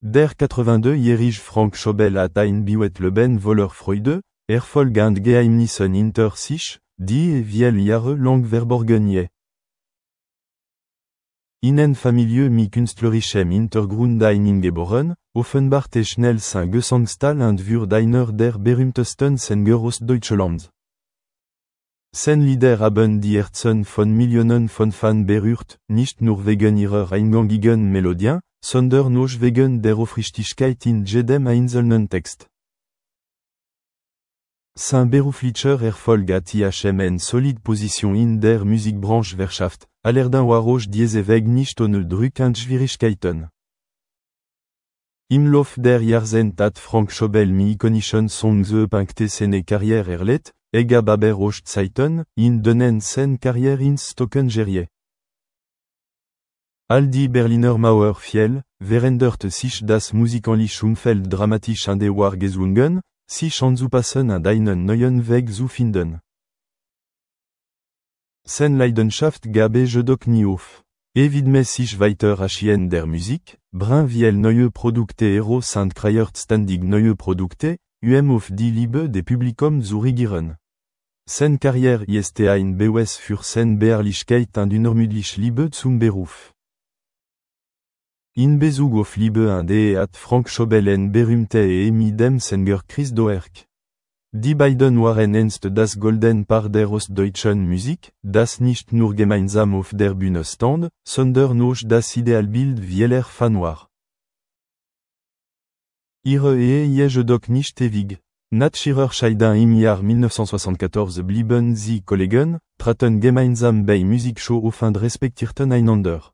Der 82 Jährige Frank Schobel hat ein Biwet Leben voller Freude, Erfolg und Geheimnissen hinter sich, die viel Jahre lang verborgen je. In Familie mit künstlerischem Hintergrund eingeboren, offenbart schnell sein Gesangstal und wird einer der berühmtesten Sänger Ostdeutschlands. Seine Lieder haben die Herzen von Millionen von Fans berührt, nicht nur wegen ihrer eingangigen Melodien, sondern auch wegen der Aufrichtigkeit in jedem einzelnen Text. Sein beruflicher Erfolg hat ihm eine solide Position in der Musikbranche verschafft, allerdings war auch diese Weg nicht ohne Druck und Schwierigkeiten. Im Lauf der Jahrzehnte hat Frank Schobel mit ikonischen Songs seine Karriere erlebt, gab aber auch Zeiten, in denen seine Karriere ins Stocken geriet. All die Berliner Mauer fiel, veränderte sich das musikalische Umfeld dramatisch und war gezwungen, sich anzupassen und einen neuen Weg zu finden. Seine Leidenschaft gab jedoch nie auf. Widmet sich weiter Aschien der Musik, bringt viel neue Produkte heraus und kreiert ständig neue Produkte, auf die Liebe des Publikums zu regieren. Seine Karriere ist ein Beweis für seine Beharrlichkeit und unermüdliche Liebe zum Beruf. In Bezug auf Liebe und Ehe hat Frank Schobel eine berühmte Ehe mit dem Sänger Chris Doerk. Die beiden waren einst das Golden Paar der ostdeutschen Musik, das nicht nur gemeinsam auf der Bühne stand, sondern auch das Idealbild vieler Fans war. Ihre Ehe jedoch nicht ewig. Nach ihrer Scheidung im Jahr 1974 blieben sie Kollegen, traten gemeinsam bei Musikshow auf und respektierten einander.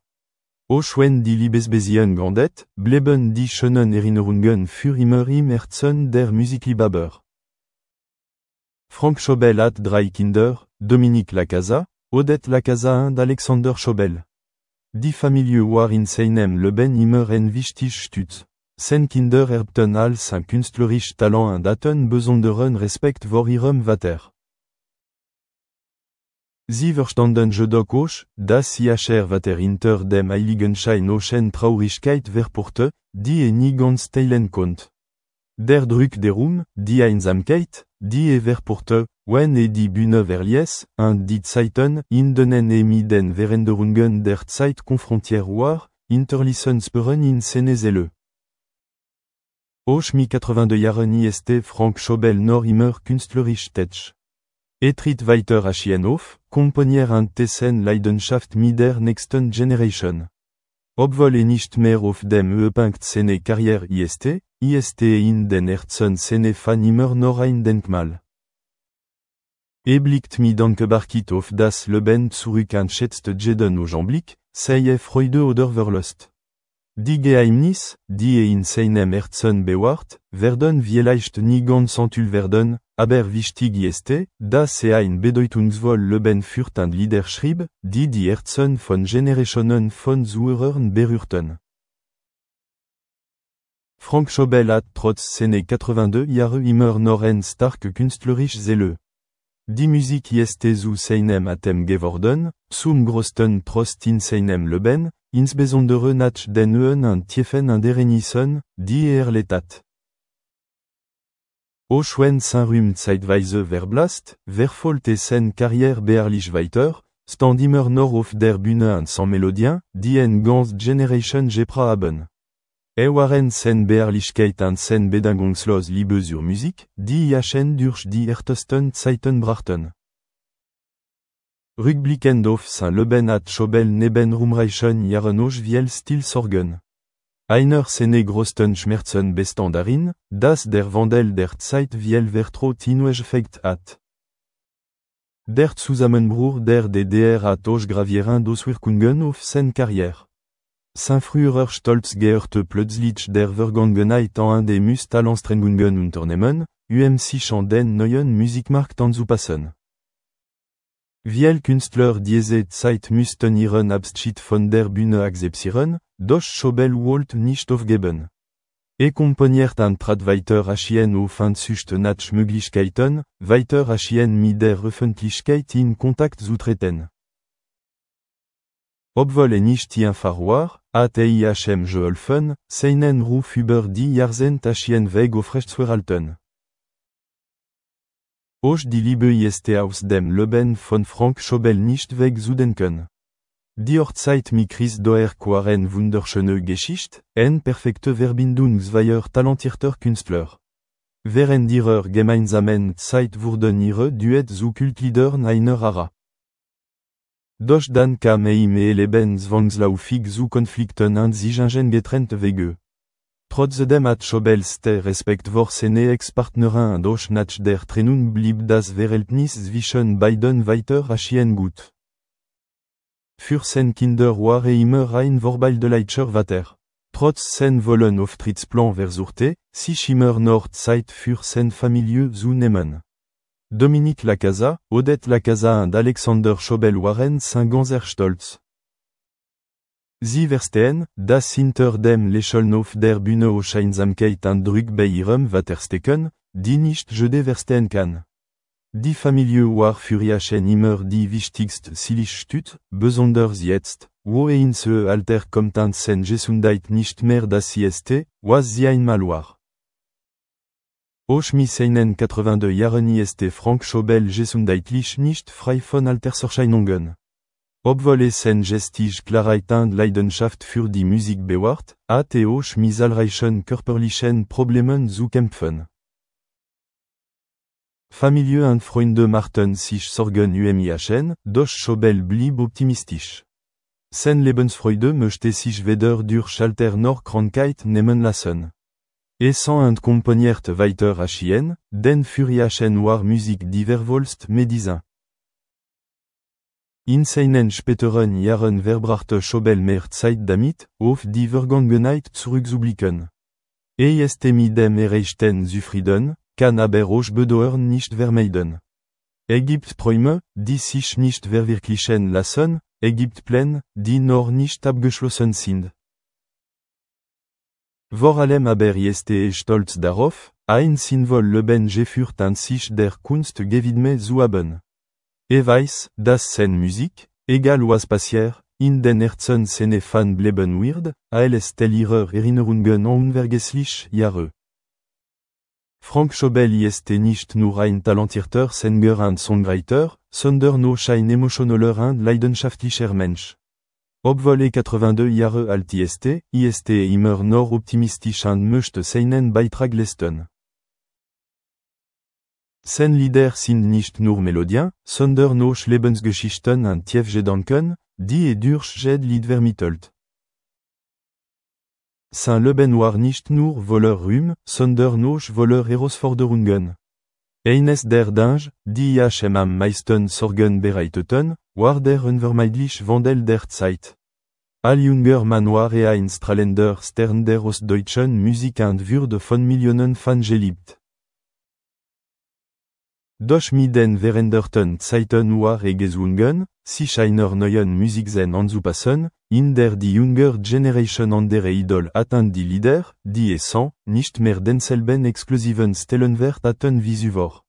Auch wenn die Liebesbeziehung geendet, blieben die schönen Erinnerungen für immer im Herzen der Musikliebhaber. Frank Schobel hat 3 Kinder, Dominique Lacasa, Odette Lacasa und Alexander Schobel. Die Familie war in seinem Leben immer ein wichtiger Stütz. Seine Kinder erbten all sein künstlerisches Talent und hatten besonderen Respekt vor ihrem Vater. Sie verstanden jedoch auch, dass ihr Vater hinter dem Heiligenschein auch eine Traurigkeit verspürte, die nie ganz teilen konnte. Der Druck der Ruhm, die Einsamkeit, die verspürte, wenn die Bühne verließ, und die Zeiten, in denen mit den Veränderungen der Zeit konfrontiert war, hinterließen Spuren in seine Seele. Auch mit 82 Jahren ist Frank Schobel noch immer künstlerisch tätig. Tritt weiter Aschien auf, komponiert und dessen Leidenschaft mit der nächsten Generation. Obwohl nicht mehr auf dem Höhepunkt seiner Karriere ist in den Herzen seiner Fans immer noch ein Denkmal. Blickt mit Dankbarkeit auf das Leben zurück und schätzt jeden Augenblick, sei Freude oder Verlust. Die Geheimnisse, die in seinem Herzen bewahrt, werden vielleicht nie ganz enthüllt werden, aber wichtig ist, dass ein bedeutungsvoll Leben führt und Lieder schrieb, die die Herzen von Generationen von Zuhörern berührten. Frank Schobel hat trotz seiner 82 Jahre immer noch eine starke künstlerische Seele. Die Musik ist zu seinem Atem geworden, zum größten Trost in seinem Leben, insbesondere nach den Höhen und Tiefen und Ereignissen, die erlebt hat. Auch wenn sein Ruhm zeitweise verblasst, verfolgte seine Karriere beharrlich weiter, stand immer noch auf der Bühne und sang Melodien, die eine ganze Generation geprägt haben. Waren seine Beharrlichkeit und seine bedingungslose Liebe zur Musik, die ihn durch die härtesten Zeiten brachten. Rückblickend auf sein Leben hat Schobel neben ruhmreichen Jahren auch viel Stilsorgen. Einer seiner größten Schmerzen bestand darin, dass der Wandel der Zeit viel Vertraut hinweggefegt hat. Der Zusammenbruch der DDR hat auch gravierende Auswirkungen auf seine Karriere. Sein früherer Stolz gehörte plötzlich der Vergangenheit an und musste Anstrengungen unternehmen, sich an den neuen Musikmarkt anzupassen. Viele Künstler dieser Zeit mussten ihren Abschied von der Bühne akzeptieren, doch Schobel wollte nicht aufgeben. Komponiert und trat weiter Aschien auf und suchte nach Möglichkeiten, weiter Aschien mit der Öffentlichkeit in Kontakt zu treten. Obwohl nicht einfach war, ATIHM geholfen, seinen Ruf über die Jahrzehnte weg aufrechtzuerhalten. Auch die Liebe ist aus dem Leben von Frank Schobel nicht wegzudenken. Die Hochzeit mit Chris Doer war eine wunderschöne Geschichte, eine perfekte Verbindung zweier talentierter Künstler. Während ihrer gemeinsamen Zeit wurden ihre Duett zu Kultliedern einer Ära. Doch dann kam im Leben zwangsläufig zu Konflikten und sich getrennte Wege. Trotzdem hat Schobels der Respekt vor seine Ex-Partnerin und auch nach der Trennung blieb das Verhältnis zwischen beiden weiterhin gut. Für seine Kinder war immer ein vorbildlicher Vater. Trotz sein Wollen Auftrittsplan versuchte, sich immer noch Zeit für seine Familie zu nehmen. Dominique Lacasa, Odette Lacasa und Alexander Schobel waren sehr stolz. Sie verstehen, dass hinter dem Lächeln auf der Bühne auch Einsamkeit und Druck bei ihrem Vater stecken, die nicht jeder verstehen kann. Die Familie war für ihn immer die wichtigste Stütze, besonders jetzt, wo ins Alter kommt und seine Gesundheit nicht mehr das ist, was sie einmal war. Auch mit seinen 82 Jahren ist Frank Schobel gesundheitlich nicht frei von Alterserscheinungen. Obwohl seine gestige Klarheit und Leidenschaft für die Musik bewahrt, hat auch mit zahlreichen körperlichen Problemen zu kämpfen. Familie und Freunde machten sich Sorgen ihn, doch Schobel blieb optimistisch. Seine Lebensfreude möchte sich weder durch Alter noch Krankheit nehmen lassen. Und komponierte weiter ihn, denn für ihn war Musik die wertvollste Medizin. In seinen späteren Jahren verbrachte Schobel mehr Zeit damit, auf die Vergangenheit zurückzublicken. Ist mit dem Erreichten zufrieden, kann aber auch Bedauern nicht vermeiden. Gibt Träume, die sich nicht verwirklichen lassen, gibt Pläne, die noch nicht abgeschlossen sind. Vor allem aber ist stolz darauf, ein sinnvoll Leben geführt und sich der Kunst gewidmet zu haben. Weiß, dass seine Musik, egal was passiert, in den Herzen seiner Fans bleiben wird, als Teil ihrer Erinnerungen an unvergessliche Jahre. Frank Schobel ist nicht nur ein talentierter Sänger und Songwriter, sondern auch ein emotionaler und leidenschaftlicher Mensch. Obwohl 82 Jahre alt ist immer noch optimistisch und möchte seinen Beitrag leisten. Seine Lieder sind nicht nur Melodien, sondern auch Lebensgeschichten und tiefe Gedanken, die durch jedes Lied vermittelt. Sein Leben war nicht nur voller Ruhm, sondern auch voller Herausforderungen. Eines der Dinge, die ihm am meisten Sorgen bereiteten, war der unvermeidliche Wandel der Zeit. Ein junger Mann war ein strahlender Stern der ostdeutschen Musik und wurde von Millionen Fans geliebt. Doch mit den veränderten Zeiten war gezwungen, sich einer neuen Musikszene anzupassen, in der die jüngere Generation andere Idol hat und die Lieder, die nicht mehr denselben exklusiven Stellenwert hatten wie zuvor.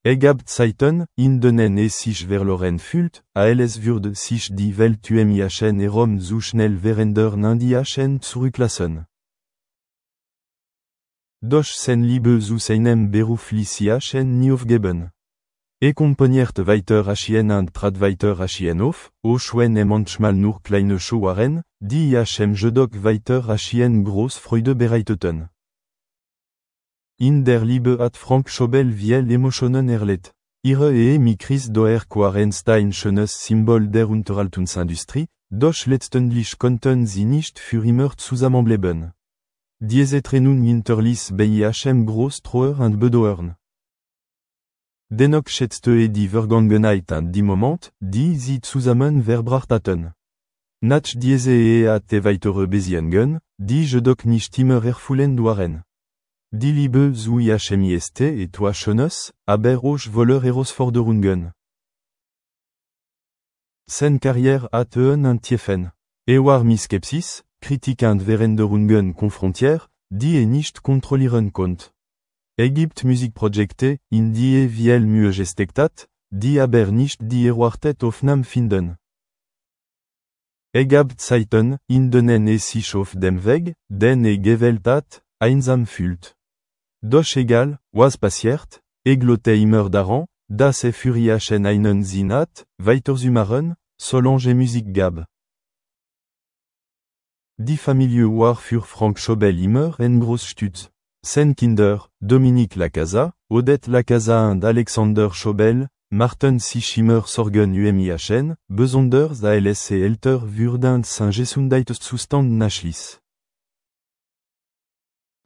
Gab Zeiten, in denen sich verloren fühlt, als würde sich die Welt herum so schnell verändern und ihn zurücklassen. Doch seine Liebe zu seinem Beruf ließ ihn nie aufgeben. Komponierte weiter und trat weiter auf, auch wenn manchmal nur kleine Shows waren, die ihm jedoch weiter große Freude bereiteten. In der Liebe hat Frank Schobel viel Emotionen erlebt. Ihre Ehe mit Chris Doer war einst ein schönes Symbol der Unterhaltungsindustrie, doch letztendlich konnten sie nicht für immer zusammenbleiben. Diese Trennung hinterließ bei ihm groß Trauer und Bedauern. Dennoch schätzte die Vergangenheit und die Momente, die sie zusammen verbracht hatten. Nach dieser Ehe hatte weitere Beziehungen, die jedoch nicht immer erfüllend waren. Die Liebe zu ihm ist etwas Schönes, aber auch voller Herausforderungen. Seine Karriere hatte Höhen und Tiefen. War mit Skepsis, Kritik und Veränderungen konfrontiert, die nicht kontrollieren konnte. Gibt Musikprojekte, in die viel Mühe gesteckt hat, die aber nicht die erwartete Aufnahme finden. Habt Zeiten, in denen es sich auf dem Weg, den gewählt hat, einsam fühlt. Doch egal, was passiert, glotte immer daran, dass für ihn einen Sinn hat, weiterzumachen, solange Musik gab. Die Familie war für Frank Schobel immer ein Großstütz. Seine Kinder, Dominique Lacasa, Odette Lacasa und Alexander Schobel, machten sich immer Sorgen ihn, besonders als älter wurde und sein Gesundheitszustand nachließ.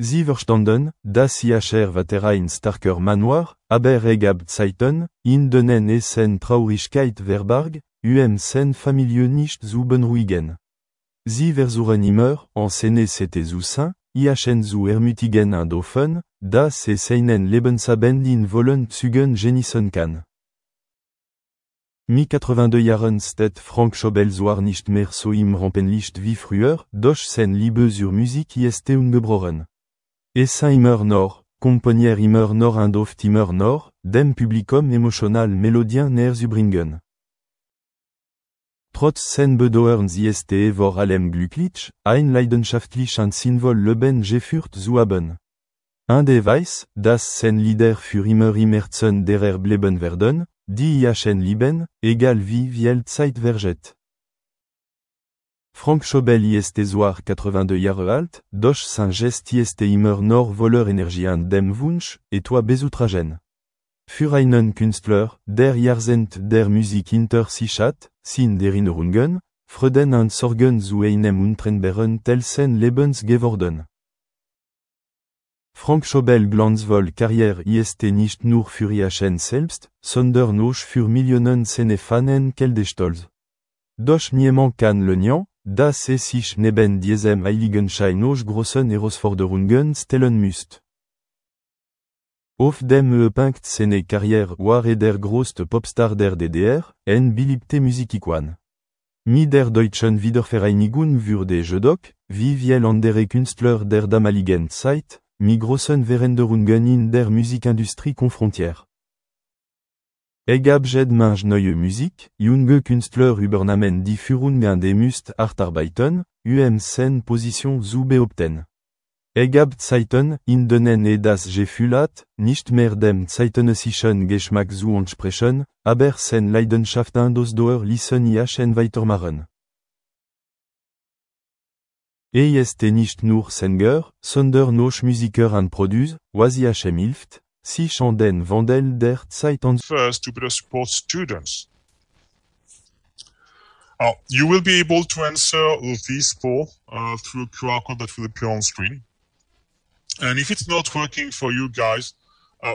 Sie verstanden, dass ihr weiter ein starker Mann war, aber gab Zeiten, in denen es seine Traurigkeit verbarg, seine Familie nicht zu beruhigen. Sie versuchen immer, en seine Cete zu sein, zu ermutigen und hoffen, dass es seinen Lebensabend in vollen Zügen genießen kann. Mit 82 Jahren steht Frank Schobel zwar nicht mehr so im Rampenlicht wie früher, doch seine Liebe zur Musik ist ungebrochen. Es sang immer noch, komponiert immer noch und oft immer noch, dem Publikum emotional Melodien näher zu bringen. Trotz sen Bedauerns ist vor allem glücklich, ein leidenschaftlich und sinnvoll Leben geführt zu haben. Und weiß, dass sen Lieder für immer im Herzen derer bleiben werden, die ihn lieben, egal wie viel Zeit vergeht. Frank Schobel ist zwar 82 Jahre alt, doch sein Gest ist immer noch voller Energie und dem Wunsch, etwas beizutragen. Für einen Künstler, der Jahrzehnt der Musik hinter sich hat, sind Erinnerungen, Freuden und Sorgen zu einem untrennbaren Teil seines Lebens geworden. Frank Schobel glanzvolle Karriere ist nicht nur für ihn selbst, sondern auch für Millionen seiner Fans stolz. Doch niemand kann leugnen, dass sich neben diesem Heiligenschein auch großen Herausforderungen stellen müsst. Auf dem Höhepunkt seiner Karriere war der größte Popstar der DDR, ein beliebter Musikikon. Mit der deutschen Wiedervereinigung wurde jedoch, wie viele andere Künstler der damaligen Zeit, mit großen Veränderungen in der Musikindustrie konfrontiert. Gab jede Menge neue Musik, junge Künstler übernahmen die Führung und mussten hart arbeiten, seine Position zu behaupten. Gab Zeiten, in denen das Gefühl hat, nicht mehr dem zeitgenössischen Geschmack zu entsprechen, aber seine Leidenschaft und Ausdauer ließen ihn weitermachen. Ist nicht nur Sänger, sondern auch Musiker und Producer, was ihm hilft, sich an den Wandel der Zeit first to better support students. You will be able to answer these four through a QR code that will appear on screen. And if it's not working for you guys,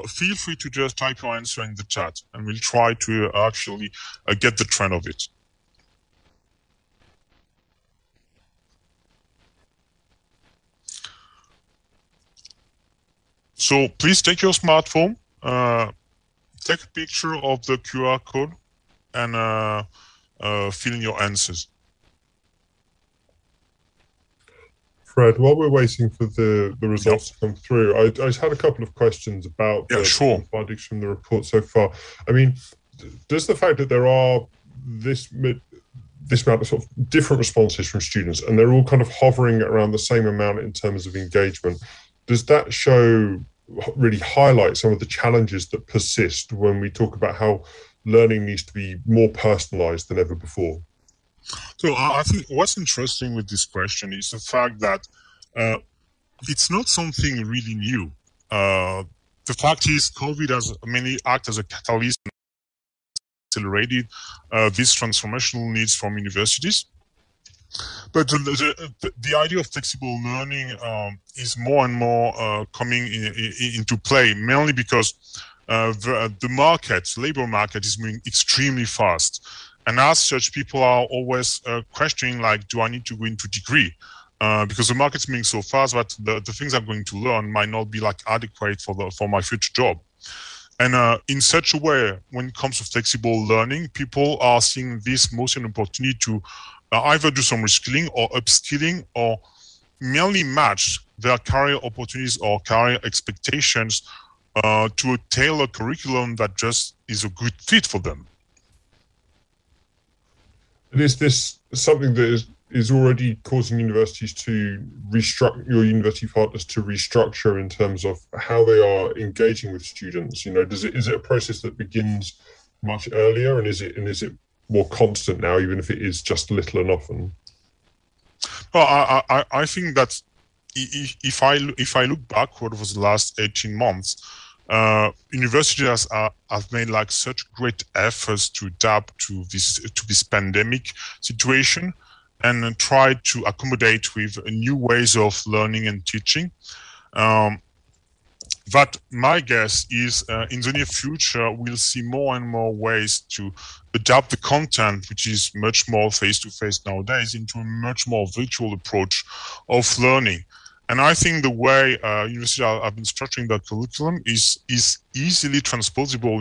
feel free to just type your answer in the chat and we'll try to actually get the trend of it. So please take your smartphone, take a picture of the QR code and fill in your answers. Fred, while we're waiting for the results to come through, I just had a couple of questions about the findings from the report so far. I mean, does the fact that there are this amount of sort of different responses from students and they're all kind of hovering around the same amount in terms of engagement, does that show, really highlight some of the challenges that persist when we talk about how learning needs to be more personalized than ever before? So I think what's interesting with this question is the fact that it's not something really new. The fact is COVID has mainly acted as a catalyst and accelerated these transformational needs from universities. But the idea of flexible learning is more and more coming into play, mainly because the labor market is moving extremely fast. And as such, people are always questioning, like, do I need to go into degree? Because the market's moving so fast that the things I'm going to learn might not be like adequate for my future job. And in such a way, when it comes to flexible learning, people are seeing this mostly an opportunity to either do some reskilling or upskilling or merely match their career opportunities or career expectations to a tailored curriculum that just is a good fit for them. Is this something that is already causing universities to restructure, your university partners to restructure in terms of how they are engaging with students? You know, is it a process that begins much earlier, and is it more constant now, even if it is just little and often? Well, I think that if I look backward over the last 18 months, universities have made like such great efforts to adapt to this pandemic situation, and try to accommodate with new ways of learning and teaching. That my guess is in the near future, we'll see more and more ways to adapt the content, which is much more face-to-face nowadays, into a much more virtual approach of learning. And I think the way universities have been structuring that curriculum is easily transposable